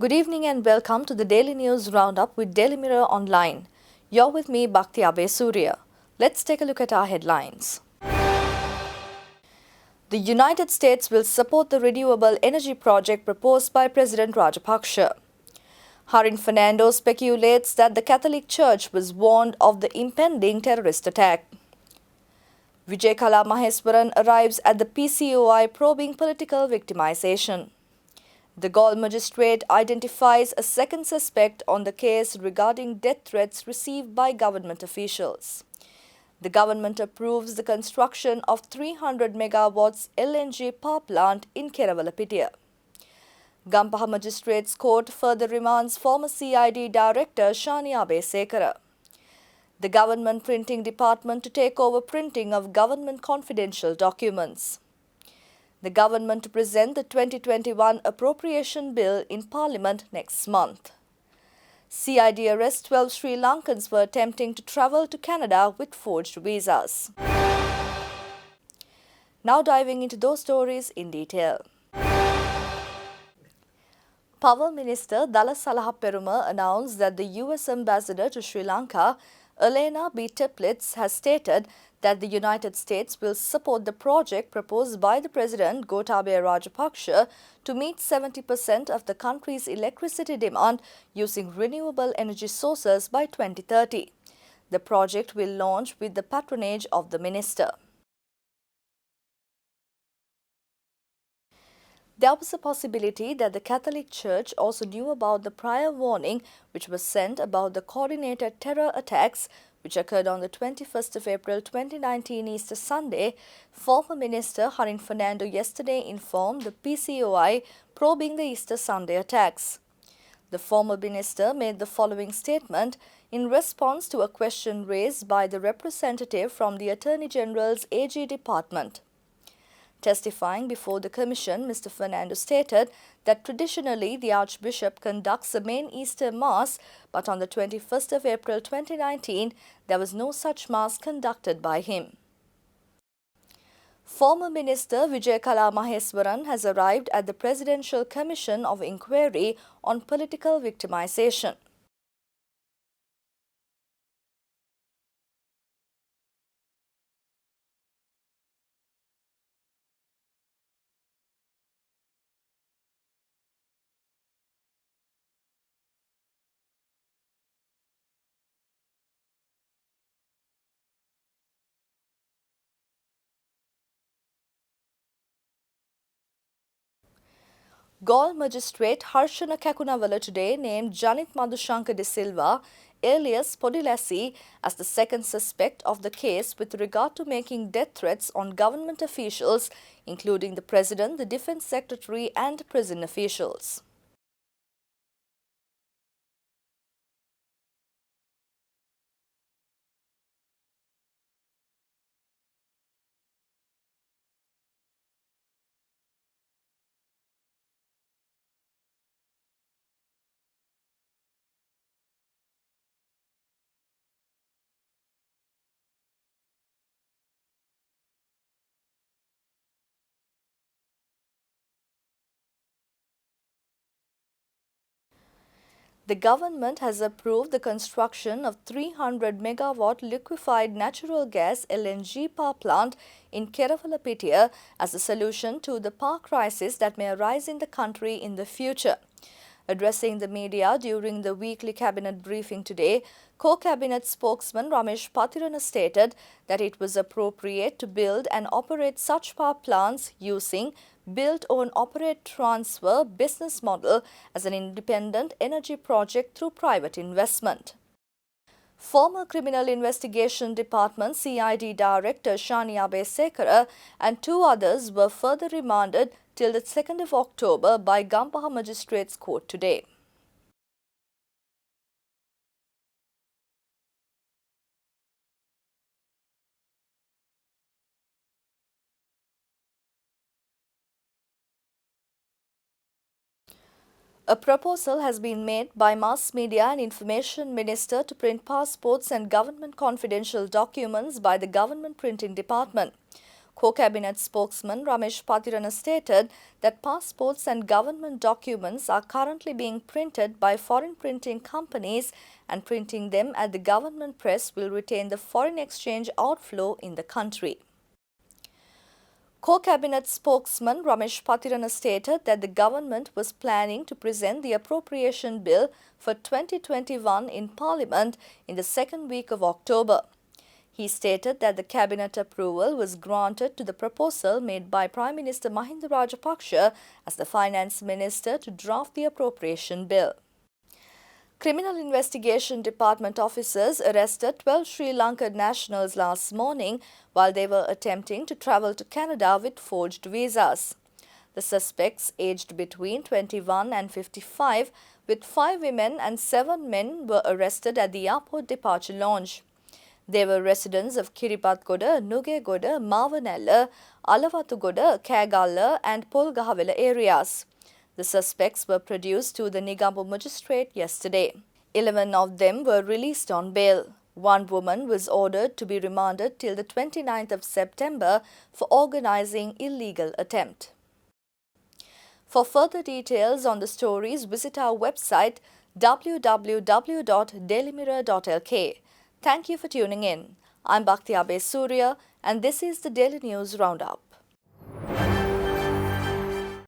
Good evening and welcome to the Daily News Roundup with Daily Mirror Online. You're with me, Bhakti Abe Surya. Let's take a look at our headlines. The United States will support the renewable energy project proposed by President Rajapaksa. Harin Fernando speculates that the Catholic Church was warned of the impending terrorist attack. Vijay Kala Maheswaran arrives at the PCOI probing political victimization. The Galle magistrate identifies a second suspect on the case regarding death threats received by government officials. The government approves the construction of 300 megawatts LNG power plant in Kerawalapitia. Gampaha Magistrates Court further remands former CID Director Shani Abesekara. The Government Printing Department to take over printing of government confidential documents. The government to present the 2021 appropriation bill in Parliament next month. CID arrests 12 Sri Lankans for attempting to travel to Canada with forged visas. Now diving into those stories in detail. Power Minister Dala Salahaperuma announced that the US Ambassador to Sri Lanka, Elena B. Teplitz, has stated that the United States will support the project proposed by the President Gotabaya Rajapaksa to meet 70% of the country's electricity demand using renewable energy sources by 2030. The project will launch with the patronage of the minister. There was a possibility that the Catholic Church also knew about the prior warning which was sent about the coordinated terror attacks which occurred on the 21st of April 2019 Easter Sunday. Former Minister Harin Fernando yesterday informed the PCOI probing the Easter Sunday attacks. The former minister made the following statement in response to a question raised by the representative from the Attorney General's AG department. Testifying before the Commission, Mr. Fernando stated that traditionally the Archbishop conducts a main Easter Mass, but on the 21st of April 2019, there was no such Mass conducted by him. Former Minister Vijay Kala Maheswaran has arrived at the Presidential Commission of Inquiry on Political Victimization. Galle magistrate Harshana Kakunavala today named Janit Madhushankar de Silva, alias Podilassi, as the second suspect of the case with regard to making death threats on government officials, including the President, the Defence Secretary and prison officials. The government has approved the construction of 300 megawatt liquefied natural gas LNG power plant in Kerawalapitia as a solution to the power crisis that may arise in the country in the future. Addressing the media during the weekly cabinet briefing today, co-cabinet spokesman Ramesh Pathirana stated that it was appropriate to build and operate such power plants using build, own, operate, transfer business model as an independent energy project through private investment. Former Criminal Investigation Department CID Director Shani Abesekara and two others were further remanded till the 2nd of October by Gampaha Magistrates Court today. A proposal has been made by Mass Media and Information Minister to print passports and government confidential documents by the Government Printing Department. Co-Cabinet spokesman Ramesh Patirana stated that passports and government documents are currently being printed by foreign printing companies, and printing them at the government press will retain the foreign exchange outflow in the country. Co-Cabinet spokesman Ramesh Patirana stated that the government was planning to present the appropriation bill for 2021 in Parliament in the second week of October. He stated that the cabinet approval was granted to the proposal made by Prime Minister Mahinda Rajapaksa as the finance minister to draft the appropriation bill. Criminal Investigation Department officers arrested 12 Sri Lankan nationals last morning while they were attempting to travel to Canada with forged visas. The suspects, aged between 21 and 55, with 5 women and 7 men, were arrested at the airport departure lounge. They were residents of Kiripatgoda, Nugegoda, Mavanella, Alavatugoda, Kagala and Polgahawela areas. The suspects were produced to the Negombo magistrate yesterday. 11 of them were released on bail. One woman was ordered to be remanded till the 29th of September for organizing illegal attempt. For further details on the stories, visit our website www.dailymirror.lk. Thank you for tuning in. I'm Bhakti Abe Surya and this is the Daily News Roundup.